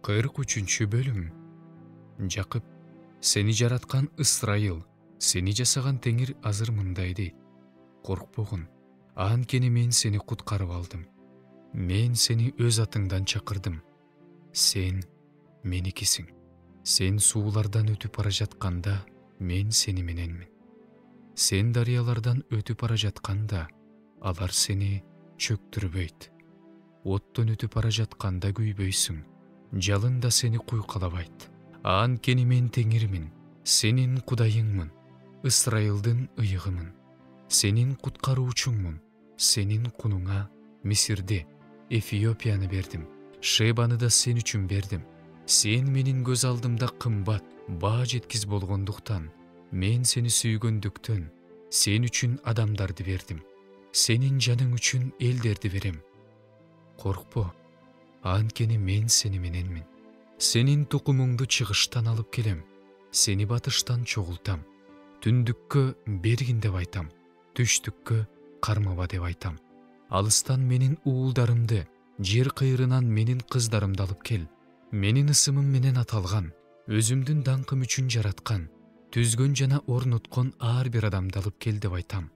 43 бөлүм. Жакып, сени жараткан Ысрайыл, сени жасаган Теңир азыр мындай дейт. Коркпогун, анткени мен сени куткарып алдым. Мен сени өз атыңдан чакырдым. Сен меникисиң. Сен суулардан өтүп бара жатканда, мен сени мененмин. Сен дарыялардан өтүп бара жатканда, алар сени чөктүрбөйт. Оттон өтүп бара жатканда күйбөйсүң. Жалын да сени куйкалабайт. Анткени мен Теңирмин, сенин Кудайыңмын, Ысрайылдын ыйыгымын. Сенин куткаруучуңмун. Сенин кунуңа Мисирди, Эфиопияны бердим. Шебаны да сен үчүн бердим. Сен менин көз алдымда кымбат, баа жеткиз болгондуктан, мен сени сүйгөндүктөн, сен үчүн адамдарды бердим. Сенин жаның үчүн элдерди берем. Коркпо, анткени мен сени мененмин. Сенин тукумуңду чыгыштан алып келем. Сени батыштан чогултам. Түндүккө бергин деп айтам. Түштүккө кармаба деп айтам. Алыстан менин уулдарымды, жер кыйрынан менин кыздарымды алып кел. Менин ысымым менен аталган, өзүмдүн даңкым үчүн жараткан, түзгөн жана орнуткон ар бир адамды алып кел деп айтам.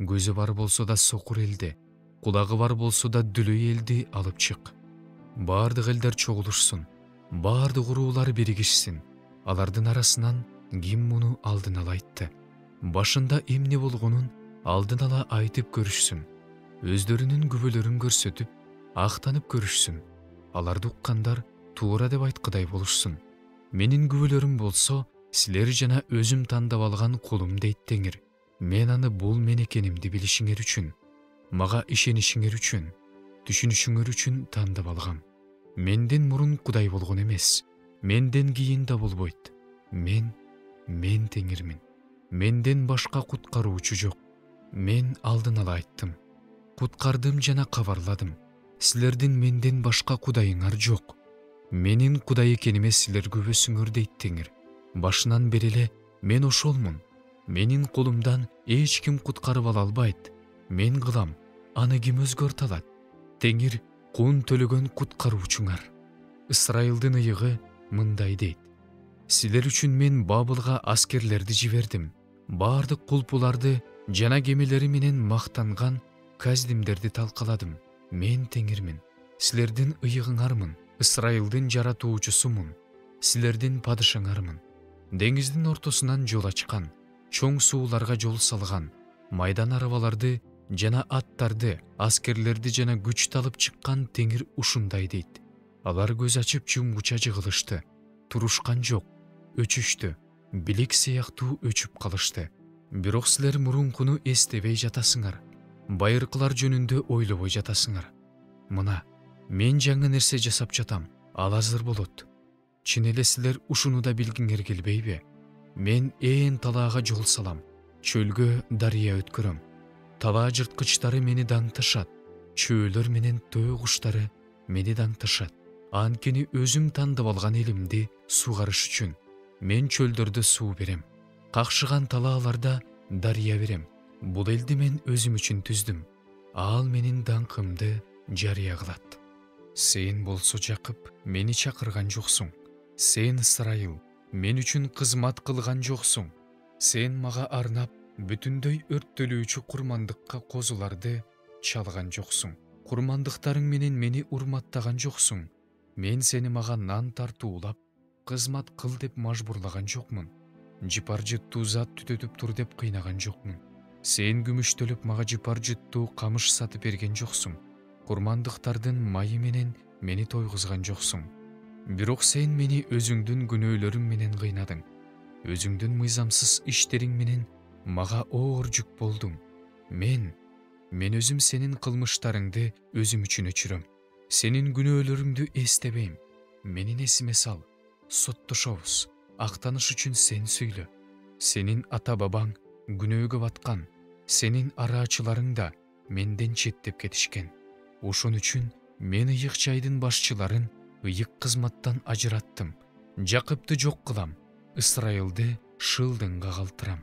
Көзү бар болсо да сокур элди, кулагы бар болсо да дүлөй элди алып чык. Бардык элдер чогулушсун, бардык уруулар биригишсин. Алардын арасынан ким муну алдын ала айтты? Башында эмне болгонун алдын ала айтып көрүшсүн. Өздөрүнүн күбөлөрүн көрсөтүп, актанып көрүшсүн. Аларды уккандар туура деп айткыдай болушсун. Менин күбөлөрүм болсо, силер жана өзүм тандап алган кулум дейт Теңир. Мен аны бул мен экенимди билишиңер үчүн, мага ишенишиңер үчүн, түшүнүшүңөр үчүн тандап алгам. Менден мурун Кудай болгон эмес, менден кийин да болбойт. Мен Теңирмин. Менден башка куткаруучу жок. Мен алдын ала айттым. Куткардым жана кабарладым. Силердин менден башка Кудайыңар жок. Менин Кудай экениме силер күбөсүңөр дейт Теңир. Башынан бери эле мен ошолмун. Менин колумдан эч ким куткарып ала албайт. Мен кылам, аны ким өзгөртө алат? Теңир кун төлөгөн куткаруучуңар. Ысрайылдын ыйыгы мындай дейт. Силер үчүн мен Бабылга аскерлерди жибердим. Бардык кулпуларды жана кемелери менен мактанган каздимдерди талкаладым. Мен Теңирмин. Силердин ыйыгыңармын. Ысрайылдын жаратуучусумун. Силердин падышаңармын. Деңиздин ортосунан жол ачкан, чоң сууларга жол салган, майдан арабаларды жана аттарды, аскерлерди жана күчтү алып чыккан Теңир ушундай дейт. Алар көз ачып жумгуча жыгылышты. Турушкан жок, өчүштү, билек сыяктуу өчүп калышты. Бирок силер мурункуну эстебей жатасыңар. Байыркылар жөнүндө ойлобой жатасыңар. Мына, мен жаңы нерсе жасап жатам, ал азыр болот. Чын эле силер ушуну да билгиңер келбейби? Мен талаага жол салам, чөлгө дарыя өткөрөм. Талаа жырткычтары мени даңтышат, чөөлөр менен төө куштары мени даңтышат. Анткени өзүм тандап алган элимди сугарыш үчүн мен чөлдөрдө суу берем. Какшыган талааларда дарыя берем. Бул элди мен өзүм үчүн түздүм. Ал менин даңкымды жарыя кылат. Сен болсо Жакып, мени чакырган жоксуң. Сен Ысрайыл, мен үчүн кызмат кылган жоксуң. Сен мага арнап бүтүндөй өрттөлүүчү курмандыкка козуларды чалган жоксуң. Курмандыктарың менен мени урматтаган жоксуң. Мен сени мага нан тартуулап, кызмат кыл деп мажбурлаган жокмун. Жыпар жыттуу зат түтөтүп тур деп кыйнаган жокмун. Сен күмүштөлүп мага жыпар жыттуу камыш сатып берген жоксуң. Курмандыктардын майы менен мени тойгузган жоксуң. Бирок сен мени өзүңдүн күнөөлөрүң менен кыйнадың. Өзүңдүн мыйзамсыз иштериң менен мага оор жүк болдуң. Мен өзүм сенин кылмыштарыңды өзүм үчүн өчүрөм. Сенин күнөөлөрүңдү эстебейм. Менин эсиме сал. Соттошобуз. Актаныш үчүн сен сүйлө. Сенин ата-бабаң күнөөгө баткан. Сенин араачыларың да менден четтеп кетишкен. Ошон үчүн мен ыйык жайдын башчыларын ыйык кызматтан ажыраттым. Жакыпты жок кылам. Ысрайылды шылдыңга калтырам.